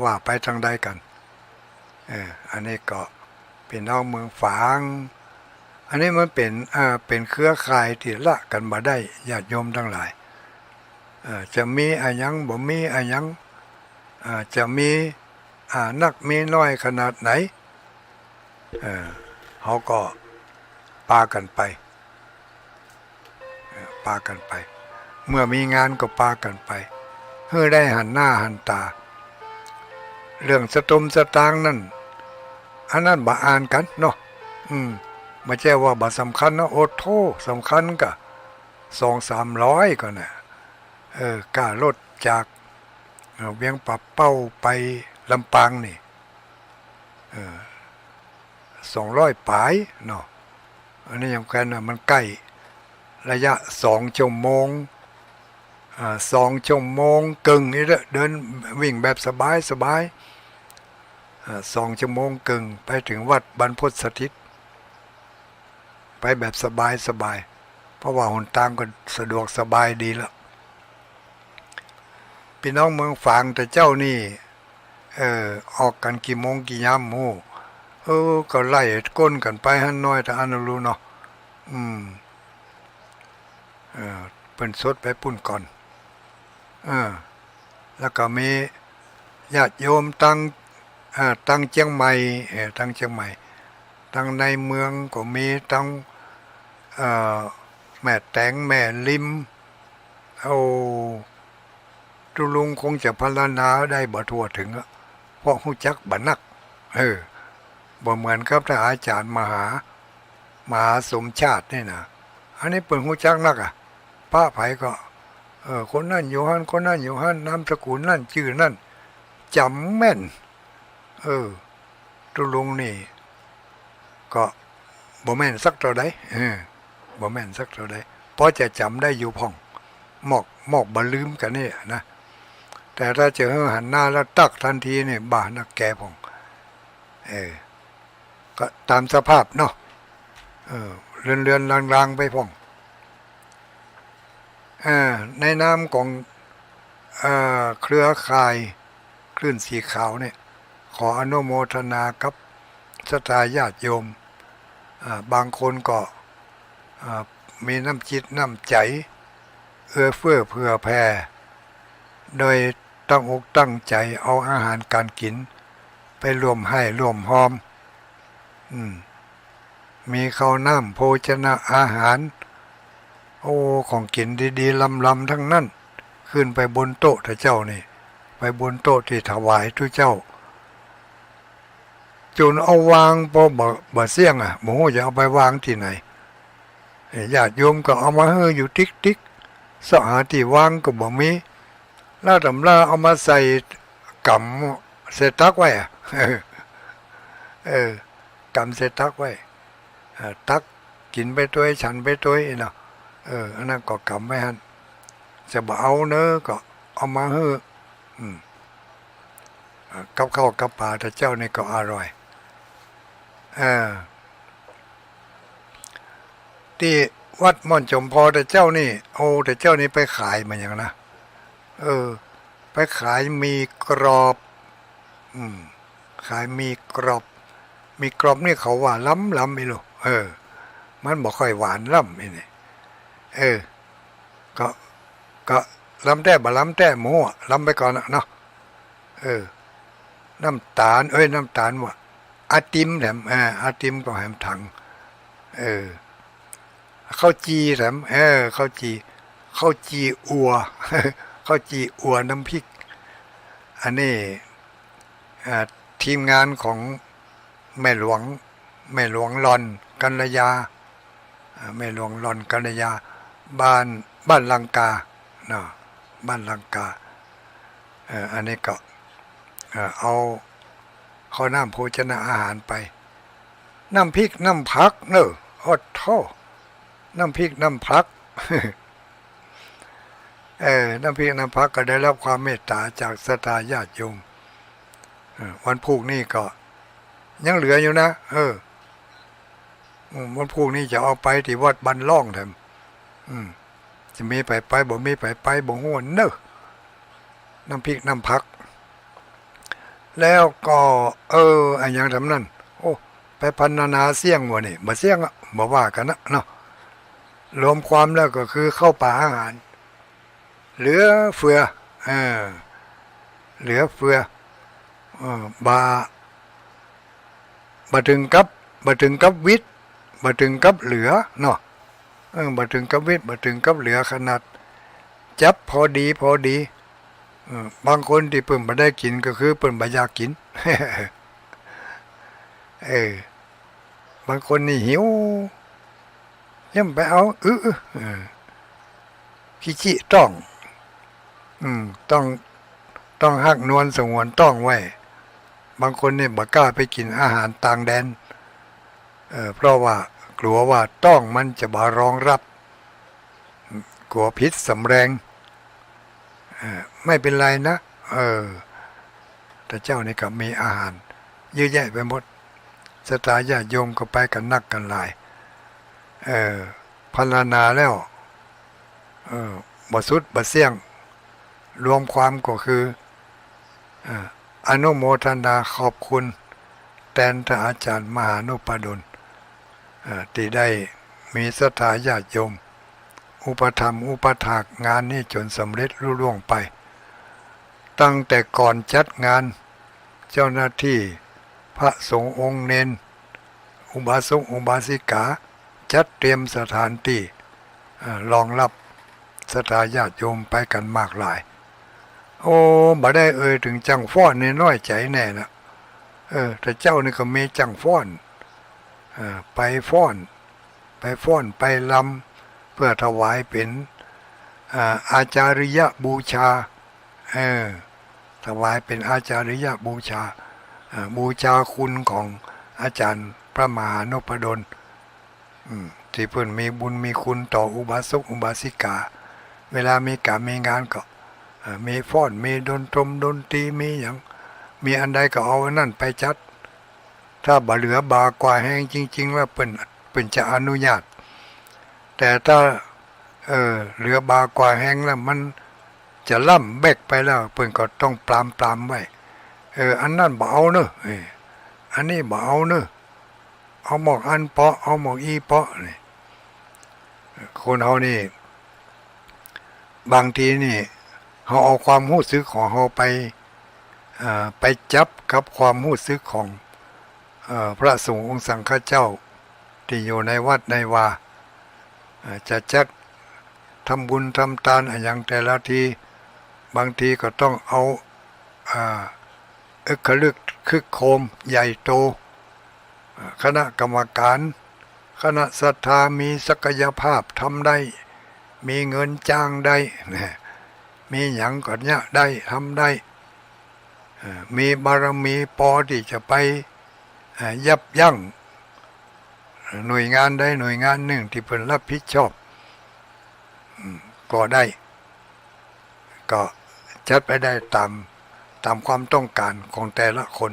ว่าไปทางใดกันอันนี้ก็เป็นน้องเมืองฝางอันนี้มันเป็นเครือข่ายที่ละกันมาได้ญาติโยมทั้งหลายจะมีอะไรยังบ่มีอะไรยังจะมีนักมีน้อยขนาดไหนเขาก็ปากันไปเมื่อมีงานก็ปากันไปเพื่อได้หันหน้าหันตาเรื่องสตางค์นั่นอันนั้นบ่อ่านกันเนาะไม่ใช่ว่าบ่สำคัญนะโอ้โธ่สำคัญกะ200-300ก็นะกล้ารถจากเวียงป่าเป้าไปลำปางนี่200 ปลายเนาะอันนี้ยังกันมันใกล้ระยะ2 ชั่วโมง2 ชั่วโมงกึ่งนี่แหละเดินวิ่งแบบสบาย2 ชั่วโมงกึ่งไปถึงวัดบรรพตสถิตไปแบบสบายเพราะว่าหนทางก็สะดวกสบายดีแล้วพี่น้องเมืองฝางแต่เจ้านี่ออกกันกี่โมงกี่ยามโหก็ไล่ก้นกันไปหันน้อยแต่อันรู้เนาะเปิ้นสดไปปุ่นก่อนแล้วก็มีญาติโยมตั้ง ตั้งเชียงใหม่ตั้งเชียงใหม่ตั้งในเมืองก็มีตั้งแม่แตงแม่ลิมเอาตุลุงคงจะพรรณนาได้บ่ทั่วถึงเพราะหู้จักบ่นักบ่เหมือนครับถ้าอาจารย์มหาสมชาตินี่นะอันนี้เปิ่นหู้จักนักพระไผก็คนนั่นอยู่หั่นคนนั่นอยู่หั่นนามสกุลนั่นชื่อนั่นจำแม่นตุลุงนี่ก็บ่แม่นสักเท่าใดบ่แม่นสักเท่าใดเพราะจะจำได้อยู่พ่องหมอกบ่ลืมกันนี่นะแต่ถ้าเจอหันหน้าแล้วตักทันทีนี่บ้านักแกพ่องก็ตามสภาพเนาะเรือนลางๆไปพ่องในนามของเครือข่ายคลื่นสีขาวเนี่ยขออนุโมทนากับศรัทธาญาติโยมบางคนก็มีน้ำจิตน้ำใจเอื้อเฟื้อเผื่อแผ่โดยตั้งอกตั้งใจเอาอาหารการกินไปรวมให้รวมหอมมีข้าวน้ำโภชนะอาหารของกินดีๆลำๆทั้งนั้นขึ้นไปบนโต๊ะท่าเจ้านี่ไปบนโต๊ะที่ถวายทุกเจ้าจนเอาวางพอบ่เสี่ยงหมูจะเอาไปวางที่ไหนญาติโยมก็เอามาให้อยู่ติ๊กสหาที่วางก็บ่มีแล้วตำราเอามาใส่กำเสตักไว้กำเสตักไว้ตักกินไปตัวฉันไปตัวเนาะอันนั้นก็กำไว้หั่นจะบ่เอาเนอะก็เอามาให้กับข้าวกับปลาท่าเจ้านี่ก็อร่อยที่วัดม่อนจมพอแต่เจ้านี่แต่เจ้านี่ไปขายมาอย่างนะไปขายมีกรอบขายมีกรอบนี่เขาว่าล้ำไม่รู้มันบ่ค่อยหวานล้ำนี่ก็ล้ำแต่บ่ล้ำแต่หมูล้ำไปก่อนเนาะน้ำตาลน้ำตาลว่ะอาติมแถมอาติมก็แถมถังข้าวจีแถมข้าวจีอัว ข้าวจีอัวน้ำพริกอันนี้ทีมงานของแม่หลวงหลอนกัญญาแม่หลวงหลอนกัญญาบ้านลังกาเนาะบ้านลังกาอันนี้ก็เอาข้าวน้ำโภชนะอาหารไปน้ำพริกน้ำผักเนอะน้ำพริกน้ำผัก น้ำพริกน้ำผักก็ได้รับความเมตตาจากศรัทธาญาติโยมวันพุธนี่ก็ยังเหลืออยู่นะวันพุธนี่จะเอาไปที่วัดบันล่องแถมจะมีไปบ่มีไปบ่ฮู้เนอะน้ำพริกน้ำผักแล้วก็อันอย่างทำนั่นไปพรรณนาเสี่ยงวะนี่บ่เสี่ยงบ่ว่ากันนะเนาะรวมความแล้วก็คือเข้าป่าอาหารเหลือเฟือบาถึงกับวิทย์บาถึงกับเหลือเนาะบาถึงกับวิทย์บาถึงกับเหลือขนาดจับพอดีบางคนที่เพิ่นบ่ได้กินก็คือเพิ่นบ่อยากกิน บางคนนี่หิวยังไปเอาขี้จิต้องหักนวลสงวนต้องไว้บางคนเนี่ยบ่กล้าไปกินอาหารต่างแดนเพราะว่ากลัวว่าต้องมันจะบ่รองรับกลัวพิษสำแรงไม่เป็นไรนะแต่เจ้านี่ก็มีอาหารเยอะแยะไปหมดศรัทธาญาติโยมก็ไปกันนักกันหลายพรรณนาแล้วบ่สุดบ่เสี่ยงรวมความก็คืออนุโมทนาขอบคุณแทนท่านอาจารย์มหานุปดลที่ได้มีศรัทธาญาติโยมอุปถัมภ์อุปถากงานนี้จนสำเร็จรุ่งไปตั้งแต่ก่อนจัดงาน เจ้าหน้าที่พระสงฆ์องค์เนนอุบาสกอุบาสิกาจัดเตรียมสถานที่รองรับศรัทธาญาติโยมไปกันมากหลายโอ้บ่ได้ถึงจังฟ้อนนี่น้อยใจแน่นะแต่เจ้านี่ก็มีจังฟ้อนไปฟ้อนไปลำเพื่อถวายเป็นอาจาริยบูชาถวายเป็นอาจาริยบูชาบูชาคุณของอาจารย์พระมหานพดลที่เพิ่นมีบุญมีคุณต่ออุบาสกอุบาสิกาเวลามีการมีงานก็มีฟ้อนมีดนตรีมีอย่างมีอันใดก็เอาอันนั้นไปจัดถ้าบ่เหลือบากว่าแห้งจริงๆแล้วเพิ่นจะอนุญาตแต่ถ้าเหลือบากว่าแห้งแล้วมันจะล่ำแบกไปแล้วเพิ่นก็ต้องปรามไว้อันนั้นบ่เอาเนอะอันนี้บ่เอาเนอะเอาหมอกอันเปาะเอาหมอกอีเปาะนี่คนเฮานี่บางทีนี่เฮาเอาความรู้สึกของเฮาไปจับกับความรู้สึกของพระสงฆ์องค์สังฆเจ้าที่อยู่ในวัดในวาจะจัดทำบุญทำทานอย่างแต่ละทีบางทีก็ต้องเอาอึกขลึกคึกโคมใหญ่โตคณะกรรมการคณะศรัทธามีศักยภาพทำได้มีเงินจ้างได้มีหยังก็เนี่ยได้ทำได้มีบารมีพอที่จะไปยับยั้งหน่วยงานใดหน่วยงานหนึ่งที่เพิ่นรับผิดชอบก็ได้ก็จัดไปได้ตามความต้องการของแต่ละคน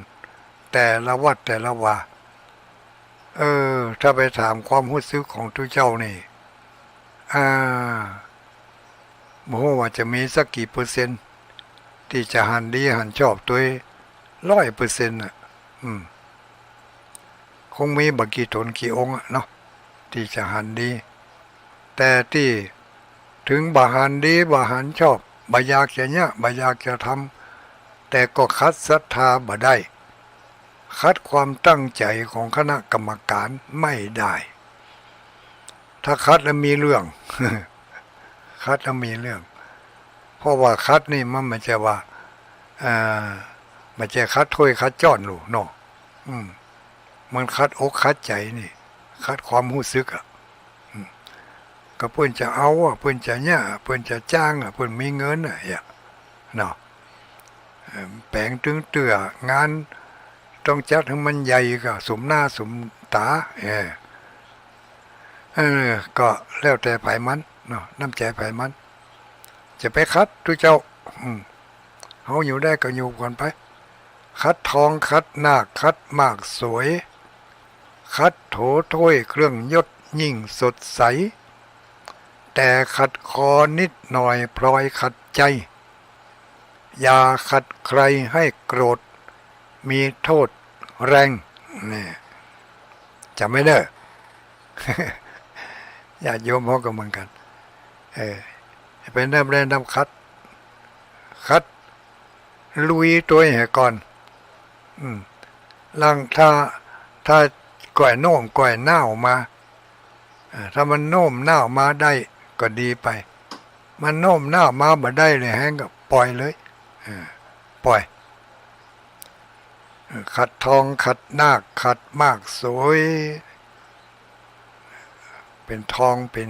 แต่ละวัดแต่ละวาถ้าไปถามความรู้สึกของทุกเจ้านี่บ่ฮู้ว่าจะมีสักกี่เปอร์เซ็นต์ที่จะหันดีหันชอบตัว100%น่ะคงมีบักกี่ตนกี่องค์เนาะที่จะหันดีแต่ที่ถึงบ่หันดีบ่หันชอบบ่อยากจะเนี่ยบ่อยากจะทำแต่ก็คัดศรัทธาบ่ได้คัดความตั้งใจของคณะกรรมการไม่ได้ถ้าคัดแล้วมีเรื่อง คัดแล้วมีเรื่องเพราะว่าคัดนี่มันไม่ใช่ว่าไม่ใช่คัดถ้วยคัดจ้อนหรูเนาะมันคัดอกคัดใจนี่คัดความรู้สึกก็เพิ่นจะเอาเพิ่นจะเนี่ยเพิ่นจะจ้างเพิ่นมีเงินเนาะแปลงตึงเตื้องานต้องจัดให้มันใหญ่ก็สมหน้าสมตาก็แล้วแต่ไผมันเนาะน้ำใจไผมันจะไปคัดทุกเจ้าเฮาอยู่ได้ก็อยู่ก่อนไปคัดทองคัดนาคคัดมากสวยคัดโถถ้วยเครื่องยศยิ่งสดใสแต่ขัดคอนิดหน่อยพลอยขัดใจอย่าขัดใครให้โกรธมีโทษแรงนี่จำไม่ได้ ญาติโยมเขาก็เหมือนกันเป็นน้ำแรงน้ำคัดลุยตัวให้ก่อนลังถ้าก่อยโน้มก่อยหน้ามาถ้ามันโน้มหน้ามาได้ก็ดีไปมันโน้มหน้ามาบ่ได้เลยแห้งก็ปล่อยเลยปล่อยขัดทองขัดนาคขัดมากสวยเป็นทองเป็น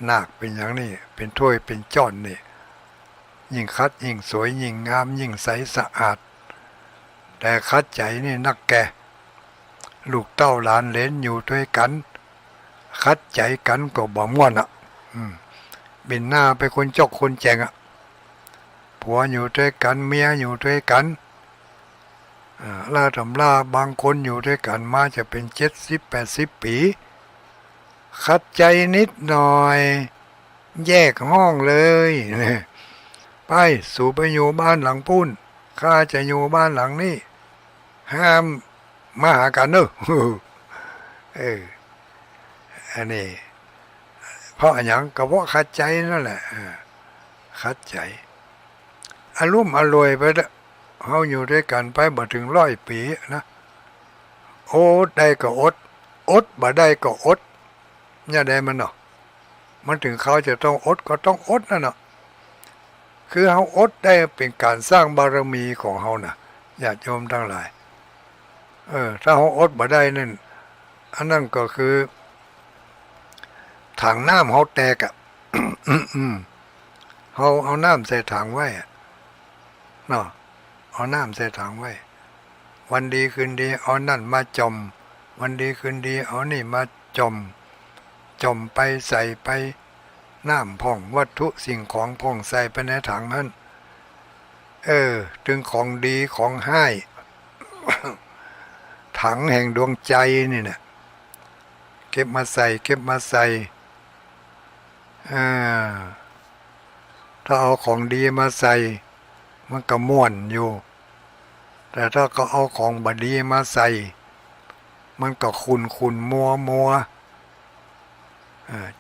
นาคเป็นอย่างนี้เป็นถ้วยเป็นจ้อนนี่ยิ่งคัดยิ่งสวยยิ่งงามยิ่งใสสะอาดแต่คัดใจนี่นักแก่ลูกเต้าหลานเหลนอยู่ด้วยกันคัดใจกันก็บ่ม่วนบินหน้าไปคนจอกคนแจงผัวอยู่ด้วยกันเมียอยู่ด้วยกันล่าบางคนอยู่ด้วยกันมาจะเป็น70-80 ปีคัดใจนิดหน่อยแยกห้องเลยไปสู่ไปอยู่บ้านหลังปุ้นข้าจะอยู่บ้านหลังนี้ห้ามมาหากันเนอะอันนี้เพราะอย่างก็เพราะขัดใจนั่นแหละขัดใจอารมณ์อร่อยไปแล้ว เฮาอยู่ด้วยกันไปบ่ถึง100 ปีนะอดได้ก็อดบ่ได้ก็อดอย่าได้มันเนาะมันถึงเขาจะต้องอดก็ต้องอดนั่นเนาะคือเฮาอดได้เป็นการสร้างบารมีของเฮาน่ะญาติโยมทั้งหลายถ้าเฮาอดบ่ได้นั่นอันนั้นก็คือถังน้ำเฮาแตกอ่ะ เฮาเอาน้ำใส่ถังไว้เนาะเอาน้ำใส่ถังไว้วันดีคืนดีเอานั่นมาจมวันดีคืนดีเอานี่มาจมไปใส่ไปน้ำพ่องวัตถุสิ่งของพ่องใส่ไปในถังนั้นถึงของดีของให้ ถังแห่งดวงใจนี่นะเก็บมาใส่ถ้าเอาของดีมาใส่มันก็ม่วนอยู่แต่ถ้าก็เอาของบดีมาใส่มันก็ขุ่นมัว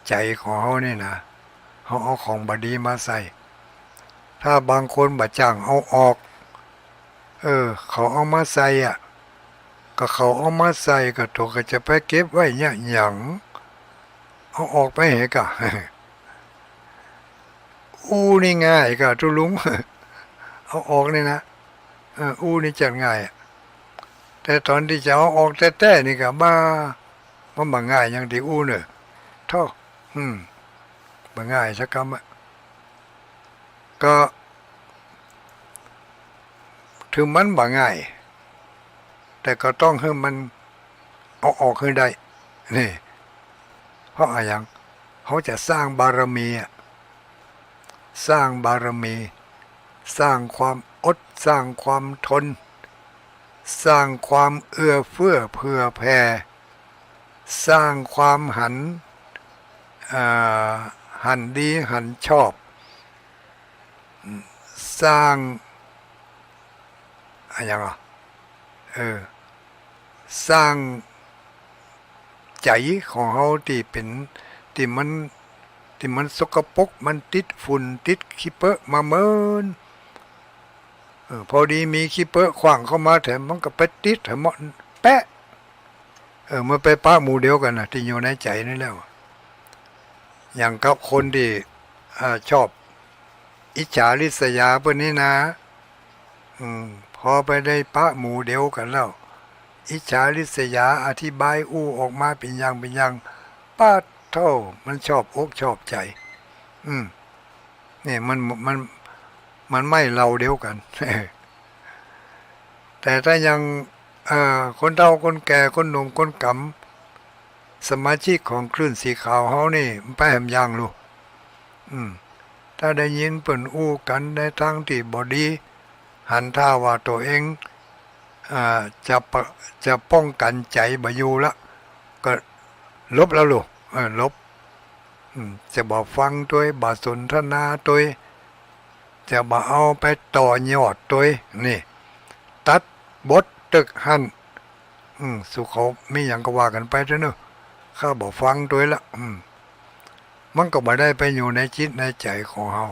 ใจของเขานี่นะเขาเอาของบดีมาใส่ถ้าบางคนบะจ้างเอาออกเขาเอามาใส่ก็เขาเอามาใส่ก็ถูกก็จะไปเก็บไว้เนี่ยหยังเอาออกไปเหกะ อู้นี่ง่ายก็ทุลุง เอาออกนี่นะอู้นี่จัดง่ายแต่ตอนที่จะเอาออกแท้ๆนี่ก็มันบ่ง่ายอย่างที่อู้เนอะท่อบ่ง่ายสักคำก็ถึงมันบ่ง่ายแต่ก็ต้องให้มันเอาออกให้ได้นี่เพราะอะไรอย่างเขาจะสร้างบารมีสร้างบารมีสร้างความอดสร้างความทนสร้างความเอื้อเฟื้อเผื่อแผ่สร้างความหันดีหันชอบสร้างอะไรอย่างสร้างใจของเขาที่มันสกปรกมันติดฝุ่นติดขี้เปอะมาเมินพอดีมีขี้เปอะขวางเข้ามาแถมมันก็ไปติดแถมมันแปะมันไปป้าหมู่เดียวกันนะที่อยู่ในใจนี่แล้วอย่างกับคนที่ชอบอิจฉาริษยาพวกนี้นะพอไปได้ป้าหมู่เดียวกันแล้วอิจฉาริษยาอธิบายออกมาเป็นอย่างป้าเท่ามันชอบอกชอบใจนี่มันไม่เราเดียวกัน แต่ถ้ายังคนเฒ่าคนแก่คนหนุ่มคนกำสมาชิกของคลื่นสีขาวเฮานี่มันไปแหมอย่างลูกถ้าได้ยินเปิ่นอู้กันในทางที่บ่ดีหันท่าว่าตัวเองจะป้องกันใจบ่อยู่ละก็ลบแล้วลูกลบจะบ่ฟังตัวบ่สนทนาตัวจะบ่เอาไปต่อยอดตัวนี่ตัดบทตึกหันสุเขามีอย่างก็ว่ากันไปเถอะเนอะข้าบ่ฟังตัวละมันก็บ่ได้ไปอยู่ในจิตในใจของเฮา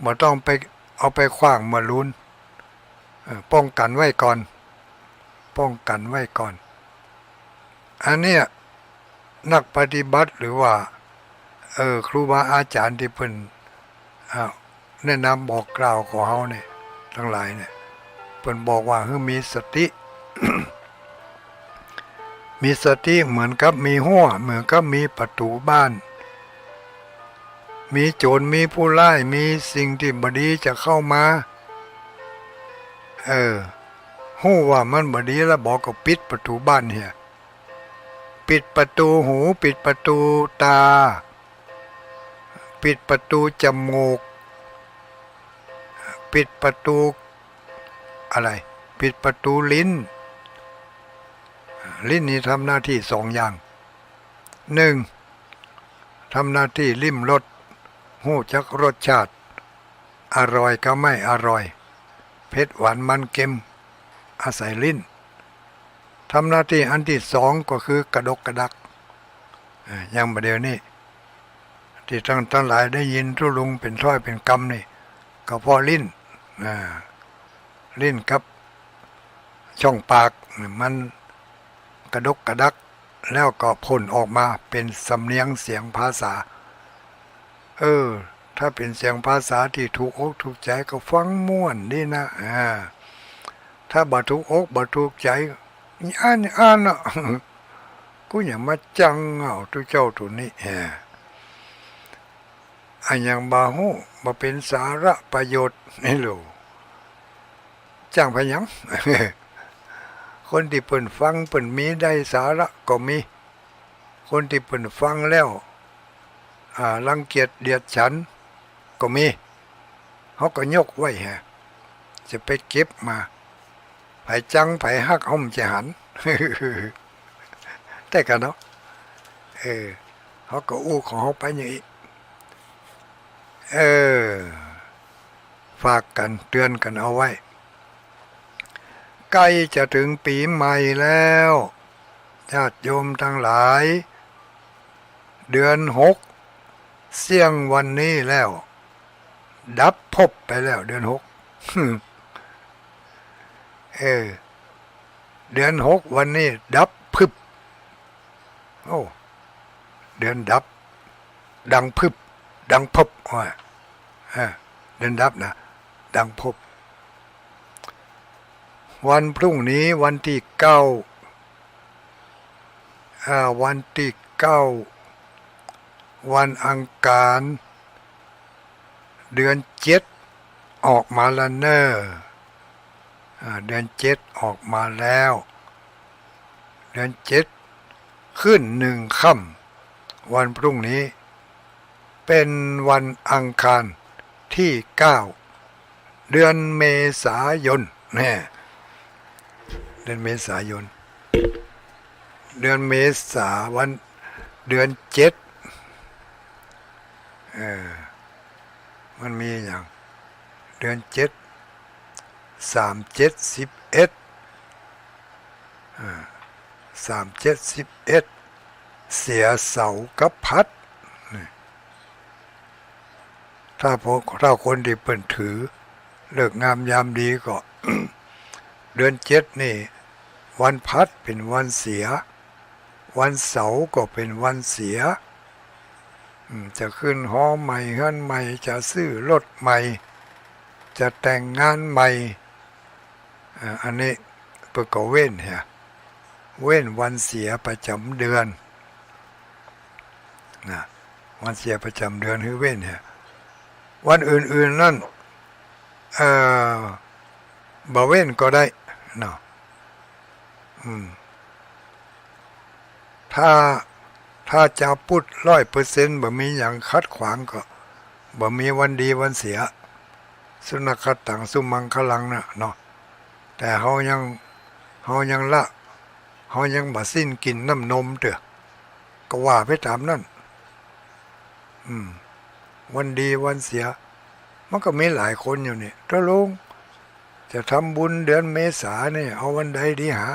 บ่ต้องไปเอาไปขว้างมาลุ้นป้องกันไว้ก่อนอันเนี้ยนักปฏิบัติหรือว่าครูบาอาจารย์ที่เพิ่นแนะนำบอกกล่าวของเฮาเนี่ยทั้งหลายเนี่ยเพิ่นบอกว่าให้มีสติ มีสติเหมือนกับมีหัวเหมือนกับมีประตูบ้านมีโจรมีผู้ร้ายมีสิ่งที่บดีจะเข้ามาฮู้ว่ามันบดีแล้วบอกก็ปิดประตูบ้านเฮียปิดประตูหูปิดประตูตาปิดประตูจมูกปิดประตูอะไรปิดประตูลิ้นนี่ทำหน้าที่2 อย่าง1ทำหน้าที่ลิ้มรสหู้จักรสชาติอร่อยก็ไม่อร่อยเผ็ดหวานมันเค็มอาศัยลิ้นทำหน้าที่อันที่2ก็คือกระดกกระดักอย่างประเดี๋ยวนี้ที่ทั้งหลายได้ยินทุลุงเป็นถ้อยเป็นกำนี่ก็เพราะลิ้น ลิ้นกับช่องปากมันกระดกกระดักแล้วก็พ่นออกมาเป็นสำเนียงเสียงภาษาถ้าเป็นเสียงภาษาที่ถูกอกถูกใจก็ฟังม่วนดีนะถ้าบ่ถูกอกบ่ถูกใจนี่อ่านอ่ะกูอย่ามาจังเอาทุกเจ้าตัวนี้อันยังบ่ฮู้บ่เป็นสาระประโยชน์นี่โลจังพะยัง คนที่เปิ่นฟังเปิ่นมีได้สาระก็มีคนที่เปิ่นฟังแล้วรังเกียจเดียดฉันก็มีเขาก็ยกไว้จะไปเก็บมาไผจังไผฮักห้อมจะหัน แต่กันเนาะเขาก็อู้ของเขาไปอย่างนี้ฝากกันเตือนกันเอาไว้ใกล้จะถึงปีใหม่แล้วญาติโยมทั้งหลายเดือน6เสี่ยงวันนี้แล้วดับภพไปแล้วเดือน6 เดือน6วันนี้ดับพึบเดือนดับดังพึบดังพบเดือนดับนะดังพบวันพรุ่งนี้วันที่วันที่9วันอังคารเดือน7ออกมาแล้วเนอะเดือน7ออกมาแล้วเดือน7ขึ้น1ค่ำวันพรุ่งนี้เป็นวันอังคารที่9เดือนเมษายนเดือนเมษายนเดือนเมษาวันเดือน7มันมีอย่างเดือน7 3 7 11 3 7 11เสียเสากับพัดถ้าคนที่เปิ่นถือเลิกงามยามดีก็ เดือน7นี่วันพัดเป็นวันเสียวันเสาร์ก็เป็นวันเสียจะขึ้นหอใหม่เฮือนใหม่จะซื้อรถใหม่จะแต่งงานใหม่อันนี้เปิ่นก็เว้นเว้นวันเสียประจำเดือนนะวันเสียประจำเดือนคือเว้นวันอื่นๆนั่นบ่เว้นก็ได้เนาะถ้าจะพูด100%บ่มีอย่างคัดขวางก็บ่มีวันดีวันเสียสุนัขตังสุมังคลังนะเนาะแต่เฮายังบ่สิ้นกินน้ำนมเด้อก็ว่าไปตามนั้นวันดีวันเสียมันก็มีหลายคนอยู่นี่ถ้าลงจะทำบุญเดือนเมษาเนี่ยเอาวันใดดีหา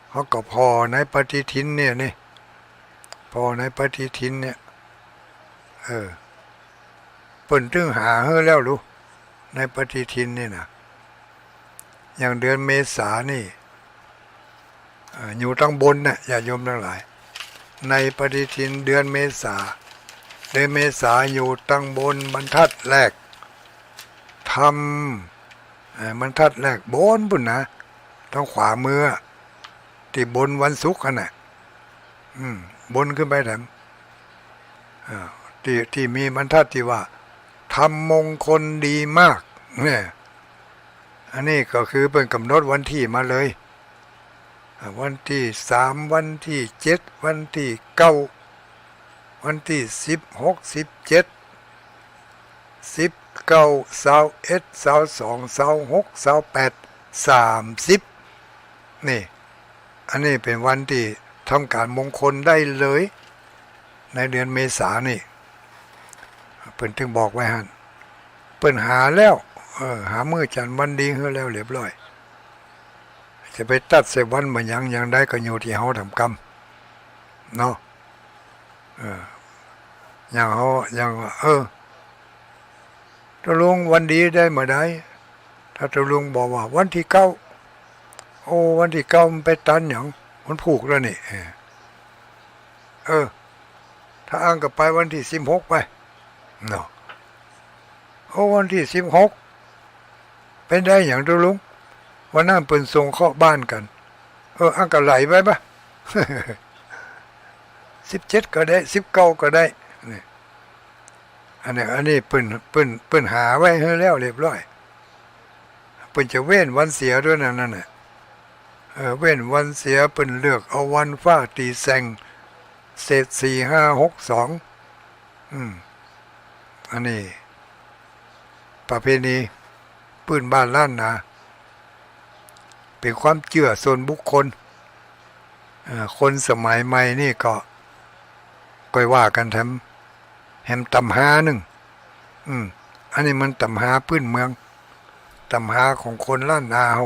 เขาก็พอในปฏิทินเนี่ยนี่พอในปฏิทินเนี่ยเปิ่นตึงหาเฮ้อแล้วรู้ในปฏิทินนี่นะอย่างเดือนเมษานี่อยู่ตั้งบนน่ะอย่าโยมทั้งหลายในปฏิทินเดือนเมษาอยู่ตั้งบนบรรทัดแรกทำบรรทัดแรกบนปุ่นนะทางขวามือที่บนวันศุกร์น่ะบนขึ้นไปแถมที่มีบรรทัดที่ว่าทำมงคลดีมากเนี่ยอันนี้ก็คือเป็นกำหนดวันที่มาเลยวันที่3วันที่7วันที่9วันที่16 17 19 21 22 26 28 30นี่อันนี้เป็นวันที่ทำการมงคลได้เลยในเดือนเมษานี่เพิ่นถึงบอกไว้หั่นเพิ่นหาแล้วหามื้อจันทร์วันดีเฮือแล้วเรียบร้อยจะไปตัดเสวันบ่ยังได้ก็อยู่ที่เฮาทำกรรมเนาะอย่างเฮาอย่าง ตกลงวันดีได้เมื่อใดถ้าตกลงบอกว่าวันที่เก้าโอ้วันที่เก้ามันไปตันอย่างมันผูกแล้วนี่ถ้าอ้างกับไปวันที่16ไปเนาะโอ้วันที่16เป็นได้อย่างตกลงวันนั้นเปิ่นส่งเข้าบ้านกันอ้างก็ไหลไปปะ17ก็ได้19ก็ได้นี่อันนี้เปิ้นหาไว้ให้แล้วเรียบร้อยเปิ้นจะเว้นวันเสียด้วยนั่นน่ะเว้นวันเสียเปิ้นเลือกเอาวันฟ้าตีแสงเศษ4562อันนี้ประเพณีปืนบ้านล้านนาเป็นความเชื่อส่วนบุคคลคนสมัยใหม่นี่ก็ว่ากันแถมตำหาหนึ่งอันนี้มันตำหาพื้นเมืองตำหาของคนล้านนาเฮา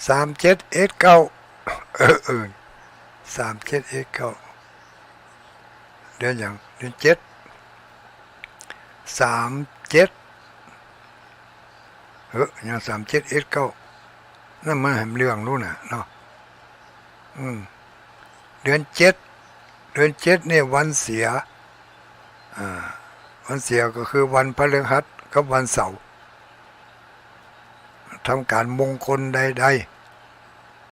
3719 3719เดือนอย่างเดือน737อย่าง3719นั่นมันแหมเรื่องนู้นน่ะเนาะเดือน7เนี่ยวันเสียวันเสียก็คือวันพฤหัสกับวันเสาร์ทำการมงคลใดๆ